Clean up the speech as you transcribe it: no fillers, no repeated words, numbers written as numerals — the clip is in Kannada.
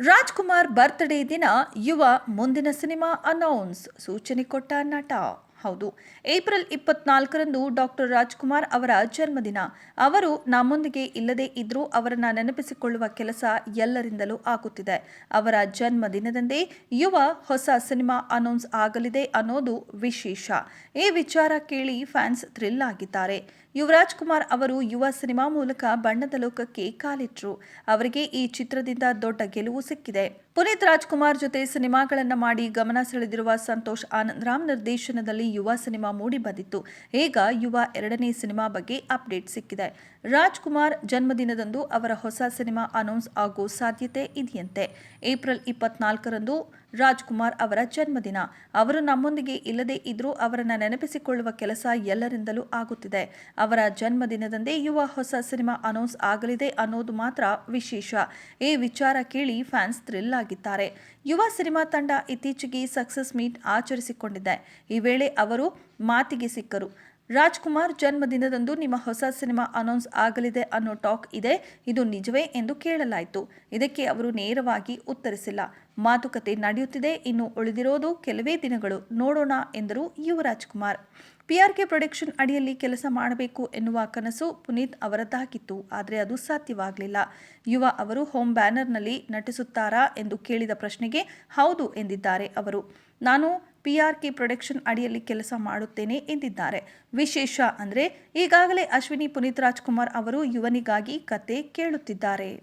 ರಾಜ್‌ಕುಮಾರ್ ಬರ್ತ್‌ಡೇ ದಿನ ಯುವ ಮುಂದಿನ ಸಿನಿಮಾ ಅನೌನ್ಸ್ ಸೂಚನೆ ಕೊಟ್ಟ ನಟ. ಹೌದು, ಏಪ್ರಿಲ್ 24ರಂದು ಡಾಕ್ಟರ್ ರಾಜ್‌ಕುಮಾರ್ ಅವರ ಜನ್ಮದಿನ. ಅವರು ನಮ್ಮೊಂದಿಗೆ ಇಲ್ಲದೇ ಇದ್ರೂ ಅವರನ್ನ ನೆನಪಿಸಿಕೊಳ್ಳುವ ಕೆಲಸ ಎಲ್ಲರಿಂದಲೂ ಆಗುತ್ತಿದೆ. ಅವರ ಜನ್ಮದಿನದಂದೇ ಯುವ ಹೊಸ ಸಿನಿಮಾ ಅನೌನ್ಸ್ ಆಗಲಿದೆ ಅನ್ನೋದು ವಿಶೇಷ. ಈ ವಿಚಾರ ಕೇಳಿ ಫ್ಯಾನ್ಸ್ ಥ್ರಿಲ್ ಆಗಿದ್ದಾರೆ. ಯುವರಾಜ್ ಕುಮಾರ್ ಅವರು ಯುವ ಸಿನಿಮಾ ಮೂಲಕ ಬಣ್ಣದ ಲೋಕಕ್ಕೆ ಕಾಲಿಟ್ರು. ಅವರಿಗೆ ಈ ಚಿತ್ರದಿಂದ ದೊಡ್ಡ ಗೆಲುವು ಸಿಕ್ಕಿದೆ. ಪುನೀತ್ ರಾಜ್‌ಕುಮಾರ್ ಜೊತೆ ಸಿನಿಮಾಗಳನ್ನ ಮಾಡಿ ಗಮನ ಸೆಳೆದಿರುವ ಸಂತೋಷ್ ಆನಂದರಾಮ್ ನಿರ್ದೇಶನದಲ್ಲಿ ಯುವ ಸಿನಿಮಾ ಮೂಡಿ ಬಂದಿತ್ತು. ಈಗ ಯುವ ಎರಡನೇ ಸಿನಿಮಾ ಬಗ್ಗೆ ಅಪ್ಡೇಟ್ ಸಿಕ್ಕಿದೆ. ರಾಜ್‌ಕುಮಾರ್ ಜನ್ಮದಿನದಂದು ಅವರ ಹೊಸ ಸಿನಿಮಾ ಅನೌನ್ಸ್ ಆಗೋ ಸಾಧ್ಯತೆ ಇದೆಯಂತೆ. ಏಪ್ರಿಲ್ 24ರಂದು ರಾಜ್‌ಕುಮಾರ್ ಅವರ ಜನ್ಮದಿನ. ಅವರು ನಮ್ಮೊಂದಿಗೆ ಇಲ್ಲದೇ ಇದ್ರೂ ಅವರನ್ನ ನೆನಪಿಸಿಕೊಳ್ಳುವ ಕೆಲಸ ಎಲ್ಲರಿಂದಲೂ ಆಗುತ್ತಿದೆ. ಅವರ ಜನ್ಮದಿನದಂದೇ ಯುವ ಹೊಸ ಸಿನಿಮಾ ಅನೌನ್ಸ್ ಆಗಲಿದೆ ಅನ್ನೋದು ಮಾತ್ರ ವಿಶೇಷ. ಈ ವಿಚಾರ ಕೇಳಿ ಫ್ಯಾನ್ಸ್ ಥ್ರಿಲ್ ಆಗಿದ್ದಾರೆ. ಯುವ ಸಿನಿಮಾ ತಂಡ ಇತ್ತೀಚೆಗೆ ಸಕ್ಸಸ್ ಮೀಟ್ ಆಚರಿಸಿಕೊಂಡಿದೆ. ಈ ವೇಳೆ ಅವರು ಮಾತಿಗೆ ಸಿಕ್ಕರು. ರಾಜ್‌ಕುಮಾರ್ ಜನ್ಮದಿನದಂದು ನಿಮ್ಮ ಹೊಸ ಸಿನಿಮಾ ಅನೌನ್ಸ್ ಆಗಲಿದೆ ಅನ್ನೋ ಟಾಕ್ ಇದೆ, ಇದು ನಿಜವೇ ಎಂದು ಕೇಳಲಾಯಿತು. ಇದಕ್ಕೆ ಅವರು ನೇರವಾಗಿ ಉತ್ತರಿಸಿಲ್ಲ. ಮಾತುಕತೆ ನಡೆಯುತ್ತಿದೆ, ಇನ್ನು ಉಳಿದಿರೋದು ಕೆಲವೇ ದಿನಗಳು, ನೋಡೋಣ ಎಂದರು ಯುವರಾಜ್ ಕುಮಾರ್. PRK ಪ್ರೊಡಕ್ಷನ್ ಅಡಿಯಲ್ಲಿ ಕೆಲಸ ಮಾಡಬೇಕು ಎನ್ನುವ ಕನಸು ಪುನೀತ್ ಅವರದ್ದಾಗಿತ್ತು. ಆದರೆ ಅದು ಸಾಧ್ಯವಾಗಲಿಲ್ಲ. ಯುವ ಅವರು ಹೋಮ್ ಬ್ಯಾನರ್ನಲ್ಲಿ ನಟಿಸುತ್ತಾರಾ ಎಂದು ಕೇಳಿದ ಪ್ರಶ್ನೆಗೆ ಹೌದು ಎಂದಿದ್ದಾರೆ ಅವರು. ನಾನು PRK ಪ್ರೊಡಕ್ಷನ್ ಅಡಿಯಲ್ಲಿ ಕೆಲಸ ಮಾಡುತ್ತೇನೆ ಎಂದಿದ್ದಾರೆ. ವಿಶೇಷ ಅಂದ್ರೆ ಈಗಾಗಲೇ ಅಶ್ವಿನಿ ಪುನೀತ್ ರಾಜ್‌ಕುಮಾರ್ ಅವರು ಯುವನಿಗಾಗಿ ಕತೆ ಕೇಳುತ್ತಿದ್ದಾರೆ.